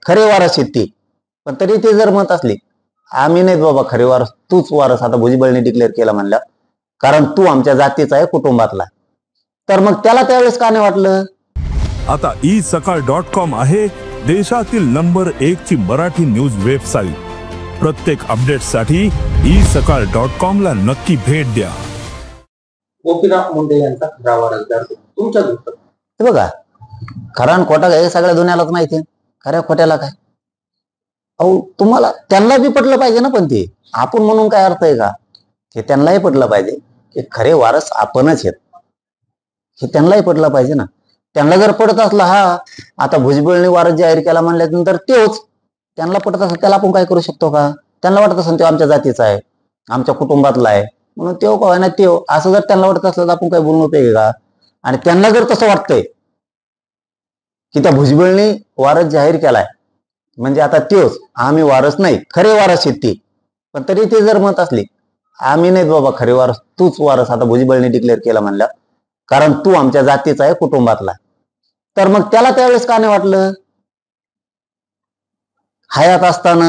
खरे वारस आहेत ते. पण तरी ते जर मत असले आम्ही नाही बाबा खरे वारस, तूच वारस आता भुजबळने डिक्लेअर केला म्हणलं, कारण तू आमच्या जातीचा आहे, कुटुंबातला, तर मग त्याला त्यावेळेस का नाही वाटलं? आता isakal.com आहे देशातील नंबर 1 ची मराठी न्यूज वेबसाईट. प्रत्येक अपडेटसाठी isakal.com ला नक्की भेट द्या. गोपीनाथ मुंडे यांचा खरा वारसदार तुमच्या दृष्टीत? हे बघा, खरा आणि खोटा काय सगळ्या दुनियालाच माहिती आहे. खऱ्या खोट्याला काय, अहो तुम्हाला त्यांना बी पटलं पाहिजे ना. पण ते आपण म्हणून काय अर्थ आहे का? हे त्यांनाही पटलं पाहिजे की खरे वारस आपणच आहेत, हे त्यांनाही पटलं पाहिजे ना. त्यांना जर पडत असलं हा आता भुजबळने वारस जाहीर केला म्हणल्यानंतर तेच त्यांना पटत असलं, त्याला आपण काय करू शकतो का? त्यांना वाटत असेल तो आमच्या जातीचा आहे, आमच्या कुटुंबातला आहे, म्हणून तेव का ना तेव असं जर त्यांना वाटत असलं तर आपण काय बोलून होते का? आणि त्यांना जर तसं वाटतंय की त्या भुजबळने वारस जाहीर केलाय म्हणजे आता तेच आम्ही वारस नाही, खरे वारस आहेत ते. पण तरी ते जर मत असले आम्ही नाही बाबा खरे वारस, तूच वारस आता भुजबळने डिक्लेअर केला म्हणलं, कारण तू आमच्या जातीचा आहे, कुटुंबातला, तर मग त्याला त्यावेळेस का नाही वाटलं? हयात असताना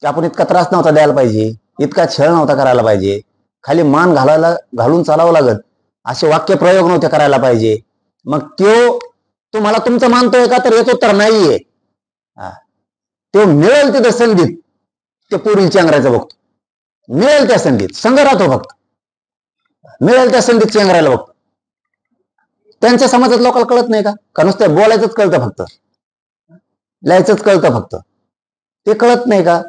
आपण इतका त्रास नव्हता द्यायला पाहिजे, इतका छळ नव्हता करायला पाहिजे, खाली मान घालून चालावं लागत असे वाक्य प्रयोग नव्हते करायला पाहिजे. मग तुम्हाला तुमचं मानतोय का? तर येतो तर नाहीये. तो मिळेल तिथं संधीत ते पोरील चेंगरायचं बघतो, मिळेल त्या संधीत संघ राहतो, फक्त मिळेल त्या संधीत चेंगरायला बघतो. त्यांच्या समाजात लोकांना कळत नाही का नुसतं बोलायचंच कळतं, फक्त लिहायचंच कळतं, फक्त ते कळत नाही का?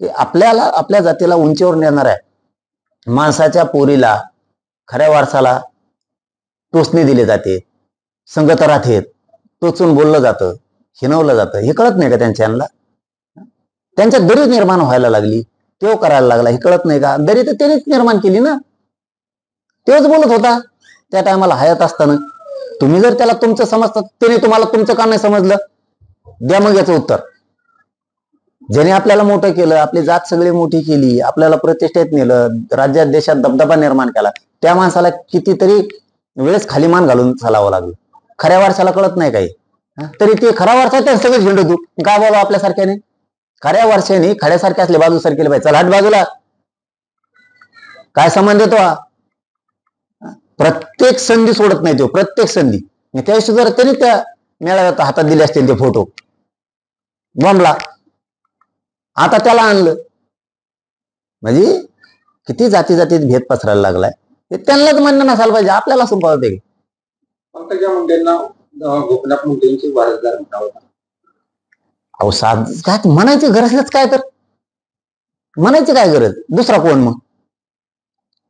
आपल्याला आपल्या जातीला उंचीवर नेणार आहे माणसाच्या पोरीला, खऱ्या वारसाला टोचणी दिली जाते, संगत राहतेत, टोचून बोललं जातं, हिनवलं जातं, हे कळत नाही का त्यांच्याला? त्यांच्यात दरी निर्माण व्हायला लागली, तेव करायला लागला, हे कळत नाही का? दरी तर त्यानेच निर्माण केली ना, तेच बोलत होता त्या टायमाला हयात असताना. तुम्ही जर त्याला तुमचं समजतात, त्याने तुम्हाला तुमचं का नाही समजलं? द्या मग याचं उत्तर. ज्याने आपल्याला मोठं केलं, आपली जात सगळी मोठी केली, आपल्याला प्रतिष्ठेत नेलं, राज्यात देशात दबदबा निर्माण केला, त्या माणसाला कितीतरी वेळेस खाली मान घालून चालावं लागलं. खऱ्या वारसाला कळत नाही काही, तरी ते खरा वारसा त्या सगळं झेंडू तू काय बोलावं आपल्यासारख्याने? खऱ्या वर्षाने खड्यासारखे असले बाजू सारखे पाहिजे, चल हट बाजूला, काय संबंध येतो हा? प्रत्येक संधी सोडत नाही तो, प्रत्येक संधी. त्याविषयी जर त्यांनी त्या मेळाव्यात हातात दिले असतील ते फोटो बॉम्बला, आता त्याला आणलं म्हणजे किती जाती जातीत भेद पसरायला लागलाय. हे त्यांनाच म्हणणं नसायला पाहिजे, आपल्याला संपावत आहे. पंकजा मुंडेंना गोपीनाथ मुंडेंची वारसदार म्हणावं, अहो साध म्हणायची गरजच काय? तर म्हणायची काय गरज? दुसरा कोण मग?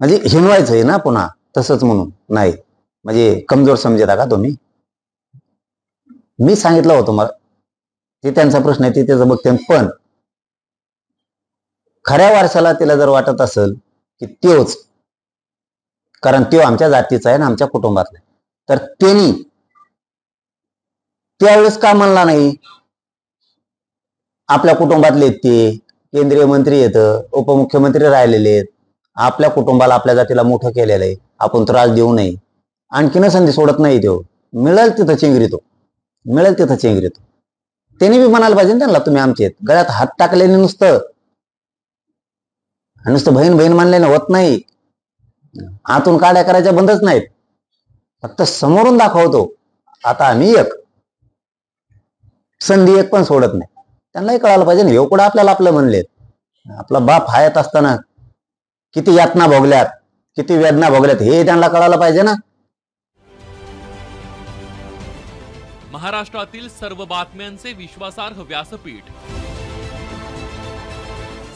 म्हणजे हिनवायचंय ना पुन्हा तसंच म्हणून नाही, म्हणजे कमजोर समजता का तुम्ही? मी सांगितलं होतं मला, ते त्यांचा प्रश्न आहे, ते त्याचं बघते. पण खऱ्या वारसाला तिला जर वाटत असेल की त्योच, कारण त्यो आमच्या जातीचा आहे ना, आमच्या कुटुंबातला, तर त्यांनी त्यावेळेस का म्हणला नाही? आपल्या कुटुंबातले ते केंद्रीय मंत्री येतं, उपमुख्यमंत्री राहिलेले आहेत, आपल्या कुटुंबाला आपल्या जातीला मोठं केलेलं आहे, आपण त्रास देऊ नये. आणखीन संधी सोडत नाही तो, मिळेल तिथं चेंगरीतो, मिळेल तिथं चेंगरीतो. त्यांनी बी म्हणायला पाहिजे त्यांना, तुम्ही आमचे आहेत. गळ्यात हात टाकलेले नुसतं बहीण बहीण मानल्याने होत नाही, आतून काड्या करायच्या बंदच नाहीत, फक्त समोरून दाखवतो आता आम्ही एक, संधी एक पण सोडत नाही. त्यांनाही कळायला पाहिजे ना, एवढं आपल्याला आपलं म्हणलेत. आपला बाप हयात असताना किती यातना भोगल्यात, किती वेदना भोगल्यात, हे त्यांना कळायला पाहिजे ना. महाराष्ट्रातील सर्व बातम्यांचे विश्वासार्ह व्यासपीठ,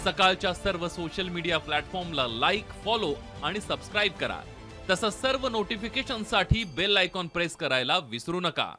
सकाळच्या सर्व सोशल मीडिया प्लॅटफॉर्मला लाईक, फॉलो आणि सबस्क्राईब करा. तसंच सर्व नोटिफिकेशनसाठी बेल आयकॉन प्रेस करायला विसरू नका.